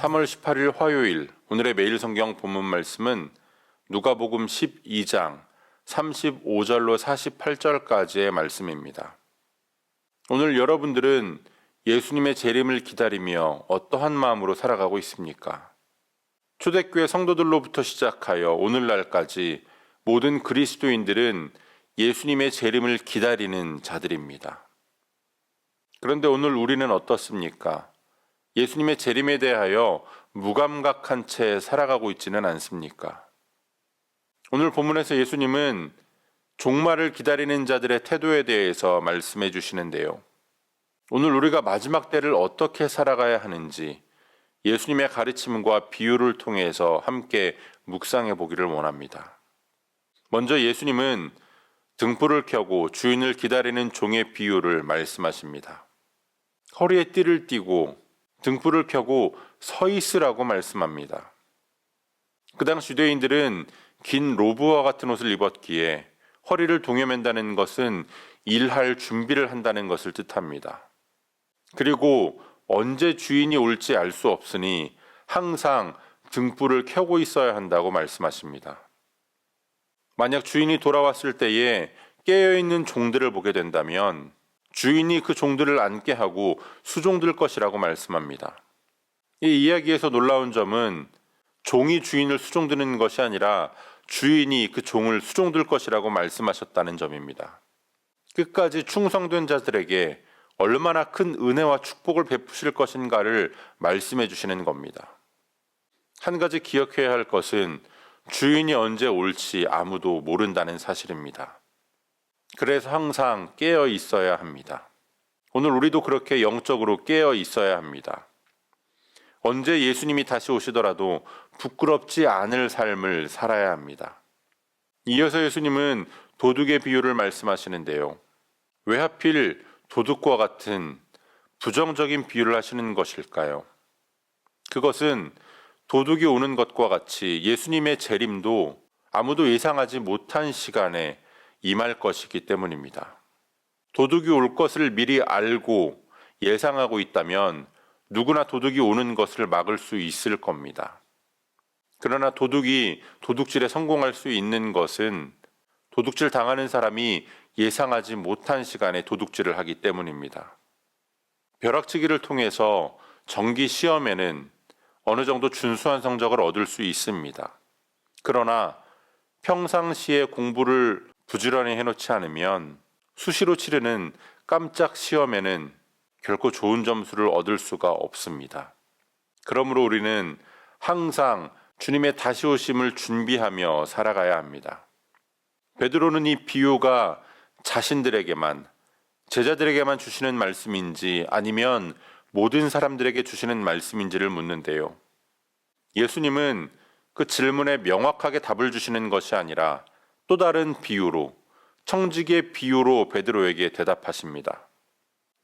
3월 18일 화요일 오늘의 매일 성경 본문 말씀은 누가복음 12장 35절로 48절까지의 말씀입니다. 오늘 여러분들은 예수님의 재림을 기다리며 어떠한 마음으로 살아가고 있습니까? 초대교회 성도들로부터 시작하여 오늘날까지 모든 그리스도인들은 예수님의 재림을 기다리는 자들입니다. 그런데 오늘 우리는 어떻습니까? 예수님의 재림에 대하여 무감각한 채 살아가고 있지는 않습니까? 오늘 본문에서 예수님은 종말을 기다리는 자들의 태도에 대해서 말씀해 주시는데요. 오늘 우리가 마지막 때를 어떻게 살아가야 하는지 예수님의 가르침과 비유를 통해서 함께 묵상해 보기를 원합니다. 먼저 예수님은 등불을 켜고 주인을 기다리는 종의 비유를 말씀하십니다. 허리에 띠를 띠고 등불을 켜고 서 있으라고 말씀합니다. 그 당시 유대인들은 긴 로브와 같은 옷을 입었기에 허리를 동여맨다는 것은 일할 준비를 한다는 것을 뜻합니다. 그리고 언제 주인이 올지 알 수 없으니 항상 등불을 켜고 있어야 한다고 말씀하십니다. 만약 주인이 돌아왔을 때에 깨어있는 종들을 보게 된다면 주인이 그 종들을 앉게 하고 수종들 것이라고 말씀합니다. 이 이야기에서 놀라운 점은 종이 주인을 수종드는 것이 아니라 주인이 그 종을 수종들 것이라고 말씀하셨다는 점입니다. 끝까지 충성된 자들에게 얼마나 큰 은혜와 축복을 베푸실 것인가를 말씀해 주시는 겁니다. 한 가지 기억해야 할 것은 주인이 언제 올지 아무도 모른다는 사실입니다. 그래서 항상 깨어 있어야 합니다. 오늘 우리도 그렇게 영적으로 깨어 있어야 합니다. 언제 예수님이 다시 오시더라도 부끄럽지 않을 삶을 살아야 합니다. 이어서 예수님은 도둑의 비유를 말씀하시는데요. 왜 하필 도둑과 같은 부정적인 비유를 하시는 것일까요? 그것은 도둑이 오는 것과 같이 예수님의 재림도 아무도 예상하지 못한 시간에 임할 것이기 때문입니다. 도둑이 올 것을 미리 알고 예상하고 있다면 누구나 도둑이 오는 것을 막을 수 있을 겁니다. 그러나 도둑이 도둑질에 성공할 수 있는 것은 도둑질 당하는 사람이 예상하지 못한 시간에 도둑질을 하기 때문입니다. 벼락치기를 통해서 정기 시험에는 어느 정도 준수한 성적을 얻을 수 있습니다. 그러나 평상시에 공부를 부지런히 해놓지 않으면 수시로 치르는 깜짝 시험에는 결코 좋은 점수를 얻을 수가 없습니다. 그러므로 우리는 항상 주님의 다시 오심을 준비하며 살아가야 합니다. 베드로는 이 비유가 자신들에게만, 제자들에게만 주시는 말씀인지 아니면 모든 사람들에게 주시는 말씀인지를 묻는데요. 예수님은 그 질문에 명확하게 답을 주시는 것이 아니라 또 다른 비유로, 청지기의 비유로 베드로에게 대답하십니다.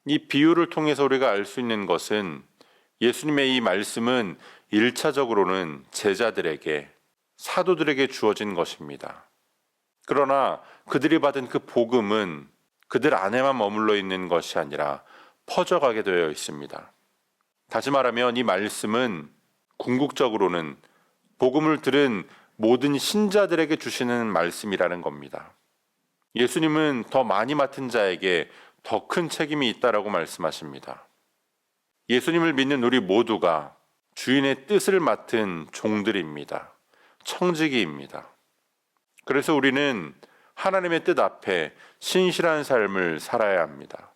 이 비유를 통해서 우리가 알 수 있는 것은 예수님의 이 말씀은 1차적으로는 제자들에게, 사도들에게 주어진 것입니다. 그러나 그들이 받은 그 복음은 그들 안에만 머물러 있는 것이 아니라 퍼져가게 되어 있습니다. 다시 말하면 이 말씀은 궁극적으로는 복음을 들은 모든 신자들에게 주시는 말씀이라는 겁니다. 예수님은 더 많이 맡은 자에게 더 큰 책임이 있다라고 말씀하십니다. 예수님을 믿는 우리 모두가 주인의 뜻을 맡은 종들입니다. 청지기입니다. 그래서 우리는 하나님의 뜻 앞에 신실한 삶을 살아야 합니다.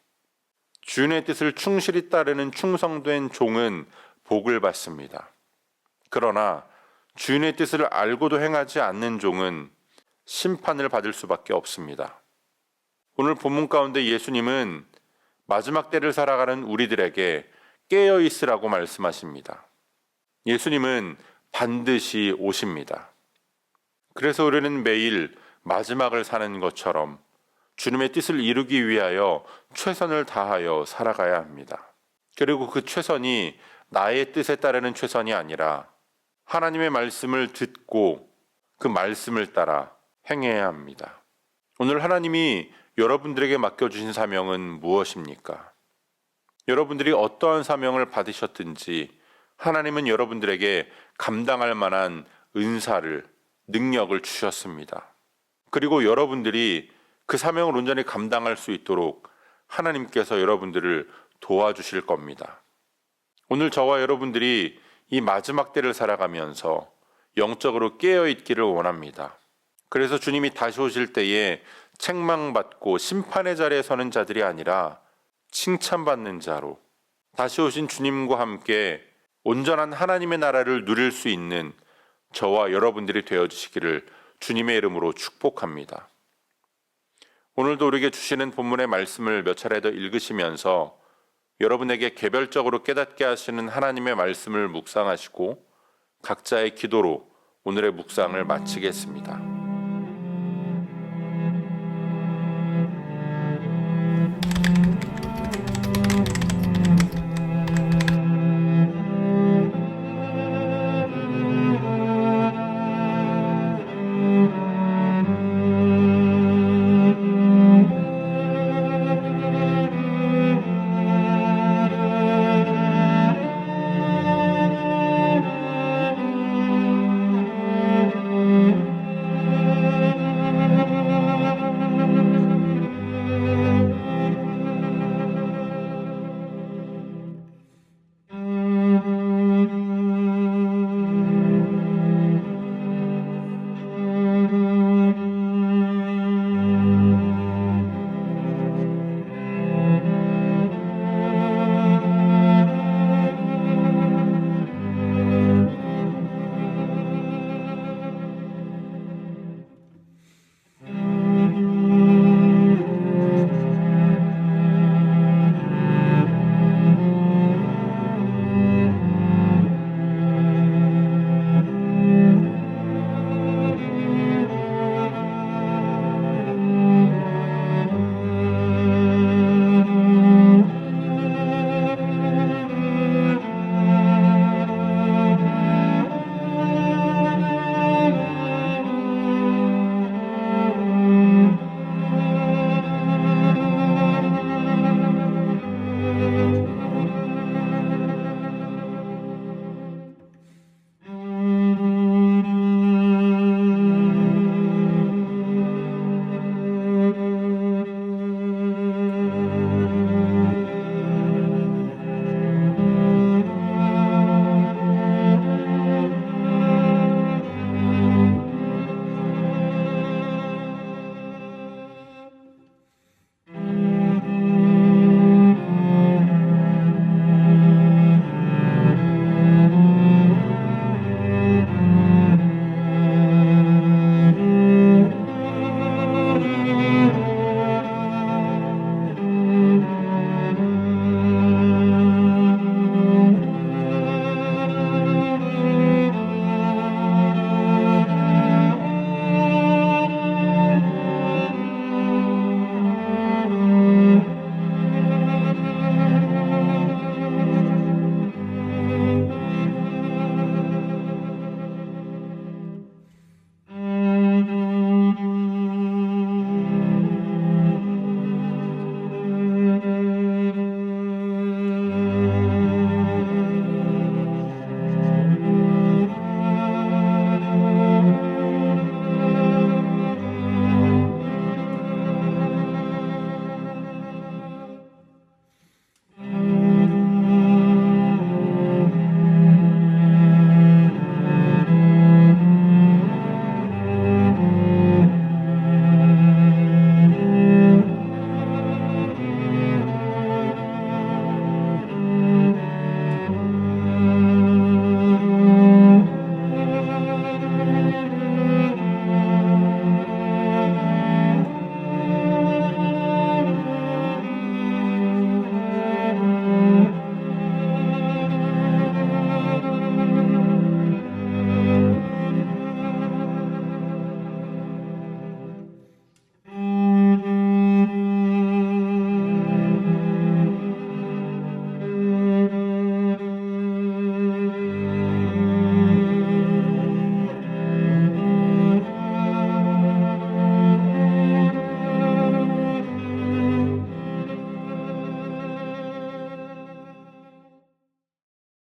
주인의 뜻을 충실히 따르는 충성된 종은 복을 받습니다. 그러나 주인의 뜻을 알고도 행하지 않는 종은 심판을 받을 수밖에 없습니다. 오늘 본문 가운데 예수님은 마지막 때를 살아가는 우리들에게 깨어 있으라고 말씀하십니다. 예수님은 반드시 오십니다. 그래서 우리는 매일 마지막을 사는 것처럼 주님의 뜻을 이루기 위하여 최선을 다하여 살아가야 합니다. 그리고 그 최선이 나의 뜻에 따르는 최선이 아니라 하나님의 말씀을 듣고 그 말씀을 따라 행해야 합니다. 오늘 하나님이 여러분들에게 맡겨주신 사명은 무엇입니까? 여러분들이 어떠한 사명을 받으셨든지 하나님은 여러분들에게 감당할 만한 은사를, 능력을 주셨습니다. 그리고 여러분들이 그 사명을 온전히 감당할 수 있도록 하나님께서 여러분들을 도와주실 겁니다. 오늘 저와 여러분들이 이 마지막 때를 살아가면서 영적으로 깨어있기를 원합니다. 그래서 주님이 다시 오실 때에 책망받고 심판의 자리에 서는 자들이 아니라 칭찬받는 자로 다시 오신 주님과 함께 온전한 하나님의 나라를 누릴 수 있는 저와 여러분들이 되어주시기를 주님의 이름으로 축복합니다. 오늘도 우리에게 주시는 본문의 말씀을 몇 차례 더 읽으시면서 여러분에게 개별적으로 깨닫게 하시는 하나님의 말씀을 묵상하시고 각자의 기도로 오늘의 묵상을 마치겠습니다.